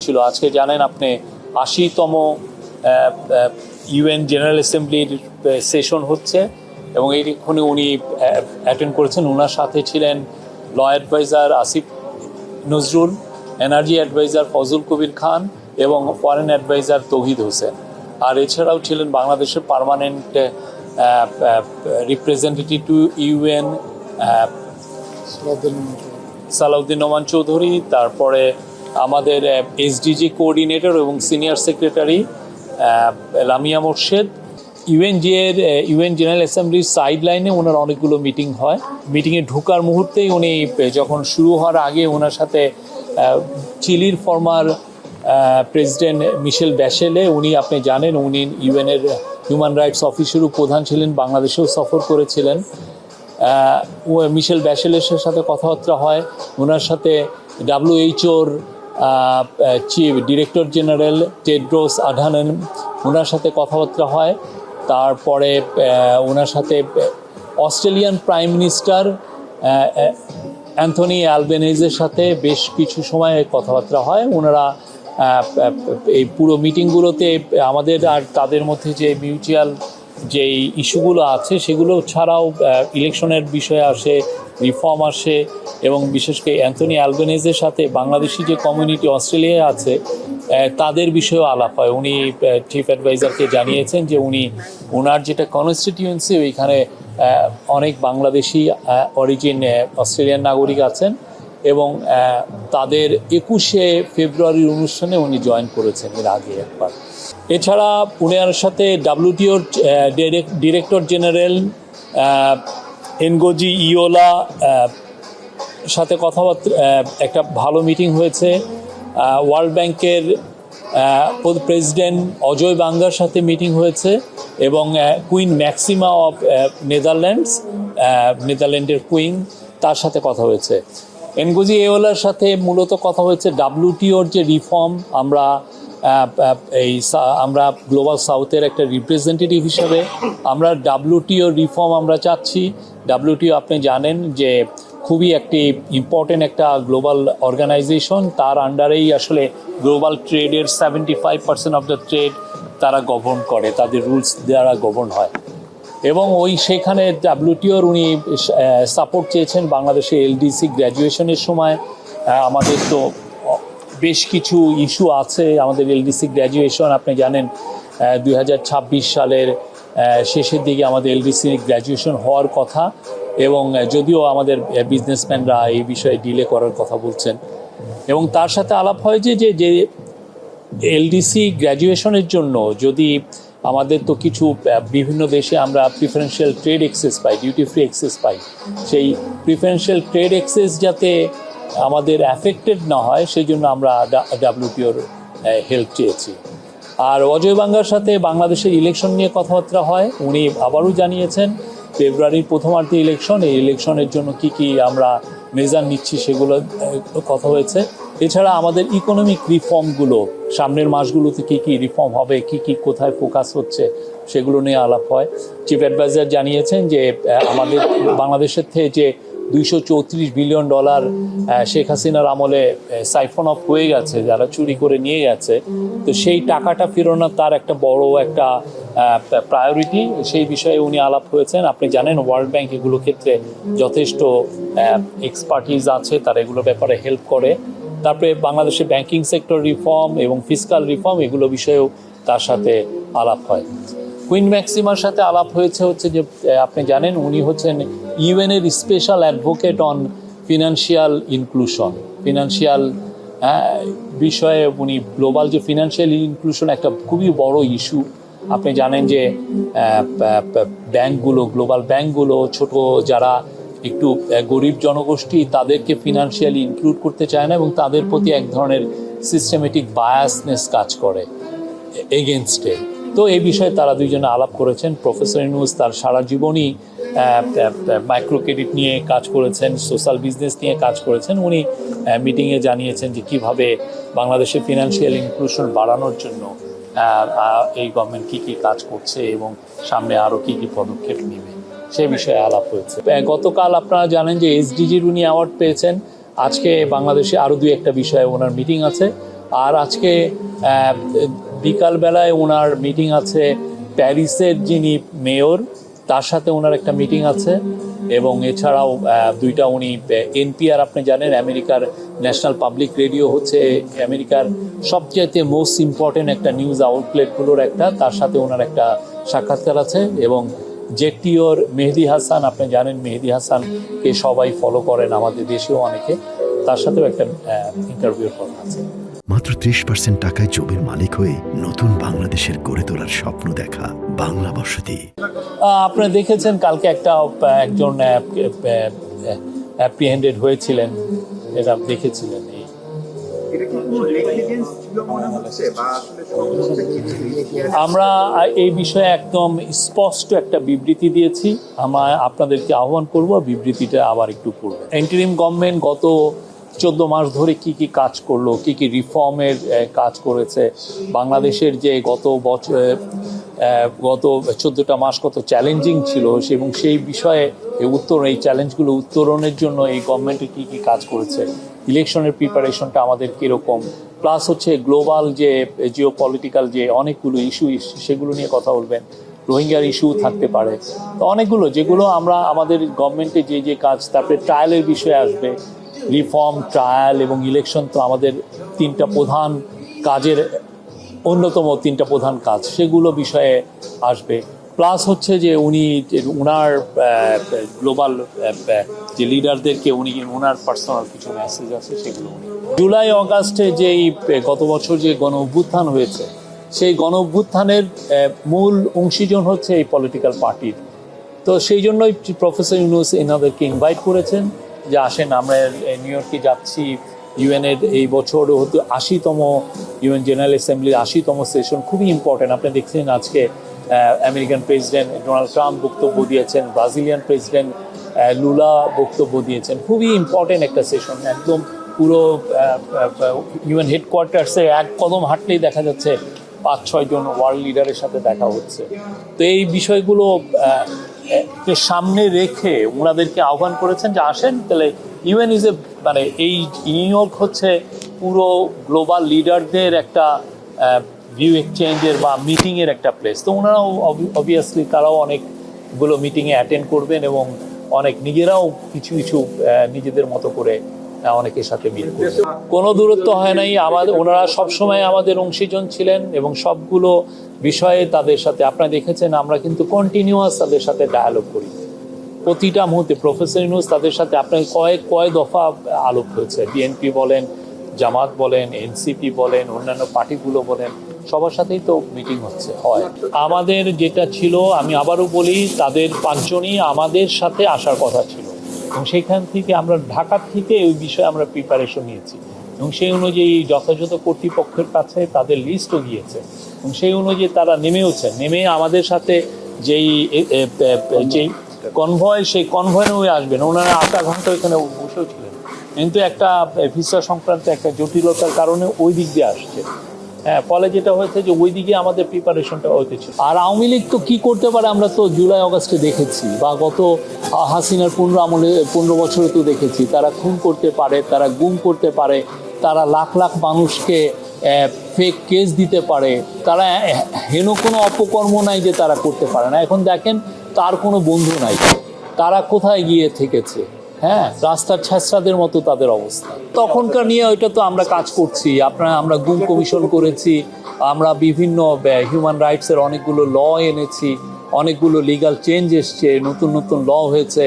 হচ্ছিল। আজকে জানেন আপনি ৮০তম ইউএন জেনারেল অ্যাসেম্বলির সেশন হচ্ছে এবং এইখানে উনি অ্যাটেন্ড করেছেন। ওনার সাথে ছিলেন law adviser Asif Nazrul, energy adviser Fazal Kabir Khan এবং ফরেন অ্যাডভাইজার তৌহিদ হোসেন। আর এছাড়াও ছিলেন বাংলাদেশের permanent representative to UN Salahuddin Noman Chowdhury, তারপরে আমাদের এসডিজি কোঅর্ডিনেটর এবং senior secretary Lamia Morshed. UN general অ্যাসেম্বলির সাইড লাইনে ওনার অনেকগুলো মিটিং হয়। মিটিংয়ে ঢোকার মুহূর্তেই উনি যখন শুরু হওয়ার আগে ওনার সাথে চিলির ফর্মার প্রেসিডেন্ট মিশেল ব্যাশেলে, উনি আপনি জানেন উনি ইউএনের হিউম্যান রাইটস অফিসেরও প্রধান ছিলেন, বাংলাদেশেও সফর করেছিলেন। মিশেল ব্যাশেলের সাথে কথাবার্তা হয়। ওনার সাথে WHO-র chief director general Tedros Adhanom, ওনার সাথে কথাবার্তা হয়। তারপরে ওনার সাথে অস্ট্রেলিয়ান প্রাইম মিনিস্টার অ্যান্থনি অ্যালবেনিজের সাথে বেশ কিছু সময় কথাবার্তা হয়। ওনারা এই পুরো মিটিংগুলোতে আমাদের আর তাদের মধ্যে যে মিউচুয়াল যেই ইস্যুগুলো আছে সেগুলো ছাড়াও ইলেকশনের বিষয়ে আসে, রিফর্ম আসে এবং বিশেষ করে অ্যান্থনি অ্যালবেনিজের সাথে বাংলাদেশি যে কমিউনিটি অস্ট্রেলিয়ায় আছে তাদের বিষয়েও আলাপ হয়। উনি চিফ অ্যাডভাইজারকে জানিয়েছেন যে ওনার যেটা কনস্টিটিউয়েন্সি ওইখানে অনেক বাংলাদেশি অরিজিন অস্ট্রেলিয়ান নাগরিক আছেন এবং তাদের 21শে ফেব্রুয়ারির অনুষ্ঠানে উনি জয়েন করেছেন এর আগে একবার। এছাড়া উনার সাথে WTOর ডিরেক্টর জেনারেল এনগোজি ইয়োলা সাথে কথাবার্তা, একটা ভালো মিটিং হয়েছে। ওয়ার্ল্ড ব্যাংকের প্রেসিডেন্ট অজয় বাঙ্গার সাথে মিটিং হয়েছে এবং কুইন ম্যাক্সিমা অফ নেদারল্যান্ডের কুইন, তার সাথে কথা হয়েছে। এনগোজি ইয়োলার সাথে মূলত কথা হয়েছে WTOর যে রিফর্ম, আমরা গ্লোবাল সাউথের একটা রিপ্রেজেন্টেটিভ হিসাবে আমরা WTO রিফর্ম আমরা চাচ্ছি। WTO আপনি জানেন যে খুবই একটি ইম্পর্টেন্ট একটা গ্লোবাল অর্গানাইজেশন, তার আন্ডারেই আসলে গ্লোবাল ট্রেডের 75% অফ দ্য ট্রেড তারা গভর্ন করে, তাদের রুলস দ্বারা গভর্ন হয় এবং সেখানে WTOর উনি সাপোর্ট চেয়েছেন বাংলাদেশে LDC গ্র্যাজুয়েশনের সময়। আমাদের তো বেশ কিছু ইস্যু আছে আমাদের LDC গ্র্যাজুয়েশন, আপনি জানেন 2026 সালের শেষের দিকে আমাদের LDC গ্র্যাজুয়েশন হওয়ার কথা এবং যদিও আমাদের বিজনেসম্যানরা এই বিষয়ে ডিলে করার কথা বলছেন। এবং তার সাথে আলাপ হয় যে LDC গ্র্যাজুয়েশনের জন্য যদি আমাদের তো কিছু বিভিন্ন দেশে আমরা প্রিফারেন্সিয়াল ট্রেড অ্যাক্সেস পাই, ডিউটি ফ্রি অ্যাক্সেস পাই, সেই প্রিফারেন্সিয়াল ট্রেড অ্যাক্সেস যাতে আমাদের অ্যাফেক্টেড না হয় সেই জন্য আমরা WTOর হেল্প চেয়েছি। আর অজয় বাঙ্গার সাথে বাংলাদেশের ইলেকশন নিয়ে কথাবার্তা হয়। উনি আবারও জানিয়েছেন ফেব্রুয়ারির প্রথমার্ধে ইলেকশন, এই ইলেকশনের জন্য কি আমরা মেজার নিচ্ছি সেগুলো কথা হয়েছে। এছাড়া আমাদের ইকোনমিক রিফর্মগুলো সামনের মাসগুলোতে কি রিফর্ম হবে, কি কোথায় ফোকাস হচ্ছে সেগুলো নিয়ে আলাপ হয়। চিফ অ্যাডভাইজার জানিয়েছেন যে আমাদের বাংলাদেশের থেকে যে $234 বিলিয়ন শেখ হাসিনার আমলে সাইফন অফ হয়ে গেছে, যারা চুরি করে নিয়ে গেছে, তো সেই টাকাটা ফেরানো তার একটা বড় একটা প্রায়োরিটি, সেই বিষয়ে উনি আলাপ হয়েছেন। আপনি জানেন ওয়ার্ল্ড ব্যাংক এগুলো ক্ষেত্রে যথেষ্ট এক্সপার্টিজ আছে, তারা এগুলো ব্যাপারে হেল্প করে। তারপরে বাংলাদেশের ব্যাংকিং সেক্টর রিফর্ম এবং ফিসকাল রিফর্ম এগুলো বিষয়েও তার সাথে আলাপ হয়। কুইন ম্যাক্সিমার সাথে আলাপ হচ্ছে যে আপনি জানেন উনি হচ্ছেন ইউএনের special advocate on financial inclusion, financial বিষয়ে উনি গ্লোবাল যে ফিনান্সিয়াল ইনক্লুশন একটা খুবই বড় ইস্যু। আপনি জানেন যে ব্যাংকগুলো, গ্লোবাল ব্যাংকগুলো ছোট যারা একটু গরিব জনগোষ্ঠী তাদেরকে ফিনান্সিয়ালি ইনক্লুড করতে চায় না এবং তাদের প্রতি এক ধরনের সিস্টেমেটিক বায়াসনেস কাজ করে এগেনস্টে। তো এই বিষয়ে তারা দুইজনে আলাপ করেছেন। প্রফেসর ইউনূস তার সারা জীবনই মাইক্রো ক্রেডিট নিয়ে কাজ করেছেন, সোশ্যাল বিজনেস নিয়ে কাজ করেছেন। উনি মিটিংয়ে জানিয়েছেন যে কীভাবে বাংলাদেশে ফিনান্সিয়াল ইনক্লুশন বাড়ানোর জন্য এই গভর্নমেন্ট কী কাজ করছে এবং সামনে আরও কী পদক্ষেপ নেবে সে বিষয়ে আলাপ হয়েছে। গতকাল আপনারা জানেন যে SDGর উনি অ্যাওয়ার্ড পেয়েছেন। আজকে বাংলাদেশে আরও 2-1টা বিষয়ে ওনার মিটিং আছে। আর আজকে বিকালবেলায় ওনার মিটিং আছে প্যারিসের যিনি মেয়র, তার সাথে ওনার একটা মিটিং আছে। এবং এছাড়াও দুইটা উনি এনপিআর, আপনি জানেন আমেরিকার ন্যাশনাল পাবলিক রেডিও হচ্ছে আমেরিকার সবচেয়ে মোস্ট ইম্পর্টেন্ট একটা নিউজ আউটলেটগুলোর একটা, তার সাথে ওনার একটা সাক্ষাৎকার আছে। এবং জেটিওর মেহেদি হাসান, আপনি জানেন মেহেদি হাসানকে সবাই ফলো করেন আমাদের দেশেও অনেকে, তার সাথেও একটা ইন্টারভিউ করা আছে। মাত্র 30% টাকায় জমির মালিক হয়ে নতুন বাংলাদেশের গড়ে তোলার স্বপ্ন দেখা বাংলা বসতি। আপনারা দেখেছেন কালকে একজন অ্যাপ্রিহেন্ডেড হয়েছিলেন, এটা দেখেছিলেন। আমরা এই বিষয়ে একদম স্পষ্ট একটা বিবৃতি দিয়েছি। আমরা আপনাদেরকে আহ্বান করব বিবৃতিটা আবার একটু পড়ব। ইন্টারিম গভর্নমেন্ট গত 14 মাস ধরে কি কি কাজ করলো, কি কি রিফর্মের কাজ করেছে, বাংলাদেশের যে গত 14টা মাস কত চ্যালেঞ্জিং ছিল, এবং সেই বিষয়ে এই চ্যালেঞ্জগুলো উত্তরণের জন্য এই গভর্নমেন্টের কি কি কাজ করেছে, ইলেকশনের প্রিপারেশনটা আমাদের কীরকম, প্লাস হচ্ছে গ্লোবাল যে জিও পলিটিক্যাল যে অনেকগুলো ইস্যু সেগুলো নিয়ে কথা বলবেন। রোহিঙ্গার ইস্যু থাকতে পারে, তো অনেকগুলো যেগুলো আমরা আমাদের গভর্নমেন্টে যে কাজ, তারপরে ট্রায়ালের বিষয়ে আসবে, রিফর্ম, ট্রায়াল এবং ইলেকশন তো আমাদের তিনটা প্রধান কাজের অন্যতম তিনটা প্রধান কাজ, সেগুলো বিষয়ে আসবে। প্লাস হচ্ছে যে উনার গ্লোবাল যে লিডারদেরকে ওনার পার্সোনাল কিছু মেসেজ আছে সেগুলো জুলাই অগাস্টে যেই গত বছর যে গণ অভ্যুত্থান হয়েছে, সেই গণ অভ্যুত্থানের মূল অংশীজন হচ্ছে এই পলিটিক্যাল পার্টির। তো সেই জন্যই প্রফেসর ইউনূস এনাদেরকে ইনভাইট করেছেন যে আসেন, আমরা নিউ ইয়র্কে যাচ্ছি। ইউএনের এই বছর হতো 80তম ইউএন জেনারেল অ্যাসেম্বলির 80তম সেশন, খুবই ইম্পর্টেন্ট। আপনি দেখছেন আজকে আমেরিকান প্রেসিডেন্ট ডোনাল্ড ট্রাম্প বক্তব্য দিয়েছেন, ব্রাজিলিয়ান প্রেসিডেন্ট লুলা বক্তব্য দিয়েছেন। খুবই ইম্পর্টেন্ট একটা সেশন, একদম পুরো ইউএন হেডকোয়ার্টার্সে এক কদম হাঁটলেই দেখা যাচ্ছে 5-6 জন ওয়ার্ল্ড লিডারের সাথে দেখা হচ্ছে। তো এই বিষয়গুলো সামনে রেখে ওনাদেরকে আহ্বান করেছেন যে আসেন, তাহলে ইউএন ইজ মানে এই নিউ ইয়র্ক হচ্ছে পুরো গ্লোবাল লিডারদের একটা ভিউ এক্সচেঞ্জের বা মিটিংয়ের একটা প্লেস। তো ওনারাও অবভিয়াসলি তারাও অনেকগুলো মিটিংয়ে অ্যাটেন্ড করবেন এবং অনেক নিজেরাও কিছু কিছু নিজেদের মতো করে অনেকের সাথে মিট করবেন। কোনো দূরত্ব হয় নাই, ওনারা সবসময় আমাদের অংশীজন ছিলেন এবং সবগুলো বিষয়ে তাদের সাথে আপনারা দেখেছেন আমরা কিন্তু কন্টিনিউয়াস তাদের সাথে ডায়ালগ করি প্রতিটা মুহূর্তে। প্রফেসর ইউনূস তাদের সাথে আপনার কয়েক দফা আলাপ হয়েছে, বিএনপি বলেন, জামাত বলেন, এনসিপি বলেন, অন্যান্য পার্টিগুলো বলেন, সবার সাথেই তো মিটিং হয়। আমাদের যেটা ছিল, আমি আবারও বলি, তাদের 5 জনই আমাদের সাথে আসার কথা ছিল এবং সেইখান থেকে আমরা ঢাকা থেকে ওই বিষয়ে আমরা প্রিপারেশন নিয়েছি এবং সেই অনুযায়ী যথাযথ কর্তৃপক্ষের কাছে তাদের লিস্টও গিয়েছে এবং সেই অনুযায়ী তারা নেমে আমাদের সাথে যেই কনভয়, সেই কনভয়ে আসবেন। ওনারা 8 ঘন্টা ওইখানে বসেও ছিলেন, কিন্তু একটা ভিসা সংক্রান্ত একটা জটিলতার কারণে ওই দিক দিয়ে আসছে। হ্যাঁ, ফলে যেটা হয়েছে যে ওই দিকে আমাদের প্রিপারেশনটা হতেছিল। আর আওয়ামী লীগ তো কী করতে পারে আমরা তো জুলাই অগাস্টে দেখেছি, বা গত হাসিনার 15 বছরে তো দেখেছি। তারা খুন করতে পারে, তারা গুম করতে পারে, তারা লাখ লাখ মানুষকে ফেক কেস দিতে পারে, তারা হেন কোনো অপকর্ম নাই যে তারা করতে পারে না। এখন দেখেন তার কোনো বন্ধু নাই, তারা কোথায় গিয়ে থেকেছে। হ্যাঁ, রাস্তার ছেঁচড়াদের মতো তাদের অবস্থা। তখনকার নিয়ে ওইটা তো আমরা কাজ করছি। আমরা গুম কমিশন করেছি, আমরা বিভিন্ন হিউম্যান রাইটসের অনেকগুলো ল এনেছি, অনেকগুলো লিগাল চেঞ্জ এসছে, নতুন নতুন ল হয়েছে।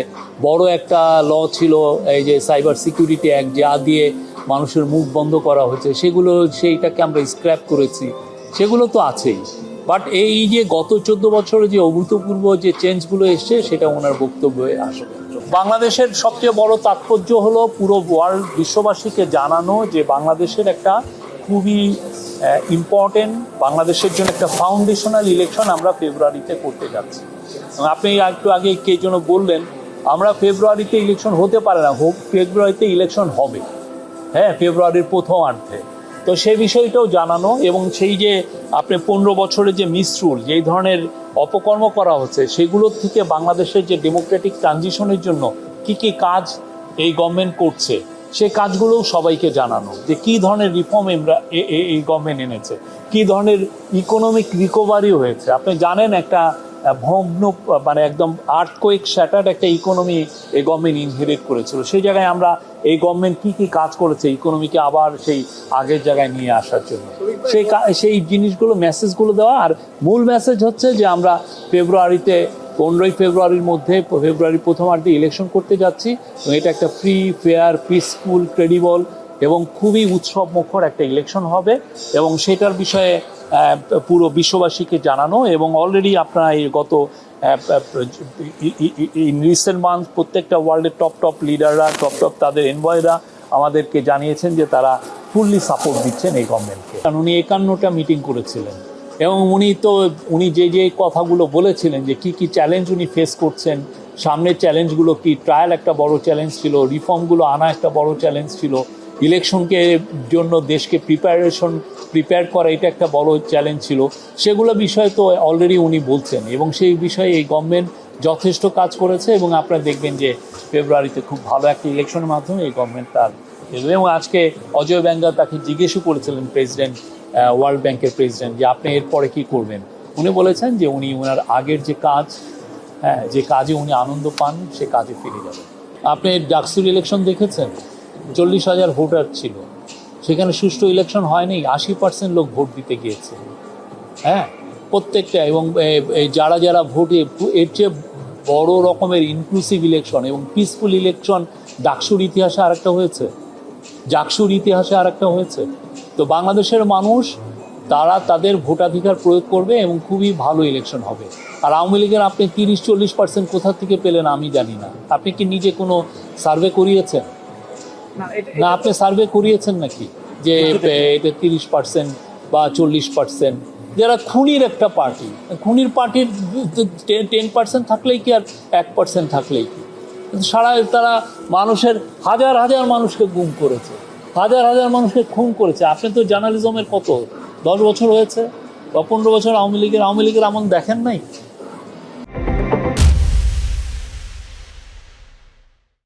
বড় একটা ল ছিল এই যে সাইবার সিকিউরিটি অ্যাক্ট, যা দিয়ে মানুষের মুখ বন্ধ করা হয়েছে, সেইটাকে আমরা স্ক্র্যাপ করেছি, সেগুলো তো আছেই। বাট এই যে গত 14 বছরে যে অভূতপূর্ব যে চেঞ্জগুলো এসছে, সেটা ওনার বক্তব্যে আসবে। বাংলাদেশের সবচেয়ে বড় তাৎপর্য হলো পুরো ওয়ার্ল্ড বিশ্ববাসীকে জানানো যে বাংলাদেশের একটা খুবই ইম্পর্টেন্ট, বাংলাদেশের জন্য একটা ফাউন্ডেশনাল ইলেকশন আমরা ফেব্রুয়ারিতে করতে যাচ্ছি। আপনি একটু আগে কে যেন বললেন আমরা ফেব্রুয়ারিতে ইলেকশন হতে পারে না, ফেব্রুয়ারিতে ইলেকশন হবে। হ্যাঁ, ফেব্রুয়ারির প্রথমার্ধে। তো সেই বিষয়টাও জানানো এবং সেই যে আপনি 15 বছরের যে মিসরুল, যেই ধরনের অপকর্ম করা হচ্ছে, সেগুলোর থেকে বাংলাদেশের যে ডেমোক্রেটিক ট্রানজিশনের জন্য কি কি কাজ এই গভর্নমেন্ট করছে, সেই কাজগুলো সবাইকে জানানো যে কী ধরনের রিফর্ম এই গভর্নমেন্ট এনেছে, কী ধরনের ইকোনমিক রিকভারি হয়েছে। আপনি জানেন একটা ভগ্ন মানে একদম আর্থকোয়েক শ্যাটার্ড একটা ইকোনমি এই গভর্নমেন্ট ইনহেরিট করেছিল। সেই জায়গায় আমরা এই গভর্নমেন্ট কী কী কাজ করেছে ইকোনমিকে আবার সেই আগের জায়গায় নিয়ে আসার জন্য, সেই জিনিসগুলো মেসেজগুলো দেওয়া। আর মূল মেসেজ হচ্ছে যে আমরা ফেব্রুয়ারিতে 15ই ফেব্রুয়ারির মধ্যে ফেব্রুয়ারির প্রথমার্ধে ইলেকশন করতে যাচ্ছি এবং এটা একটা ফ্রি, ফেয়ার, পিসফুল, ক্রেডিবল এবং খুবই উৎসব মুখর একটা ইলেকশন হবে এবং সেটার বিষয়ে পুরো বিশ্ববাসীকে জানানো। এবং অলরেডি আপনারা এই গত ইন রিসেন্ট মান্থ প্রত্যেকটা ওয়ার্ল্ডের টপ লিডাররা, টপ তাদের এনভয়রা আমাদেরকে জানিয়েছেন যে তারা ফুললি সাপোর্ট দিচ্ছেন এই গভর্নমেন্টকে। কারণ উনি 51টা মিটিং করেছিলেন এবং উনি যে কথাগুলো বলেছিলেন যে কি চ্যালেঞ্জ উনি ফেস করছেন, সামনের চ্যালেঞ্জগুলো কি, ট্রায়াল একটা বড় চ্যালেঞ্জ ছিল, রিফর্মগুলো আনা একটা বড় চ্যালেঞ্জ ছিল, ইলেকশনকে জন্য দেশকে প্রিপেয়ার করা এটা একটা বড় চ্যালেঞ্জ ছিল, সেগুলো বিষয়ে তো অলরেডি উনি বলছেন এবং সেই বিষয়ে এই গভর্নমেন্ট যথেষ্ট কাজ করেছে। এবং আপনারা দেখবেন যে ফেব্রুয়ারিতে খুব ভালো একটা ইলেকশনের মাধ্যমে এই গভর্নমেন্ট তার এবং আজকে অজয় ব্যাঙ্গা তাকে জিজ্ঞেসও করেছিলেন প্রেসিডেন্ট, ওয়ার্ল্ড ব্যাংকের প্রেসিডেন্ট, যে আপনি এরপরে কী করবেন। উনি বলেছেন যে উনি ওনার আগের যে কাজ, যে কাজে উনি আনন্দ পান সে কাজে ফিরে যাবেন। আপনি ডাকসুর ইলেকশন দেখেছেন, 40,000 ভোটার ছিল, সেখানে সুষ্ঠু ইলেকশন হয়নি, 80% লোক ভোট দিতে গিয়েছে। প্রত্যেকটা এবং যারা ভোটে এর চেয়ে বড় রকমের ইনক্লুসিভ ইলেকশন এবং পিসফুল ইলেকশন ডাকসুর ইতিহাসে আরেকটা হয়েছে, জাকসুর ইতিহাসে আরেকটা হয়েছে। তো বাংলাদেশের মানুষ তারা তাদের ভোটাধিকার প্রয়োগ করবে এবং খুবই ভালো ইলেকশন হবে। আর আওয়ামী লীগের আপনি 30-40% কোথা থেকে পেলেন আমি জানি না। আপনি কি নিজে কোনো সার্ভে করিয়েছেন? না, আপনি সার্ভে করিয়েছেন নাকি যে এটা 30% বা 40%? যারা খুনির একটা পার্টি, খুনির পার্টির 10% থাকলেই কি আর 1% থাকলেই কি? তারা মানুষের হাজার হাজার মানুষকে গুম করেছে, হাজার হাজার মানুষকে খুন করেছে। আপনি তো জার্নালিজমের কত 10 বছর হয়েছে বা 15 বছর আওয়ামী লীগের আমল দেখেন নাই?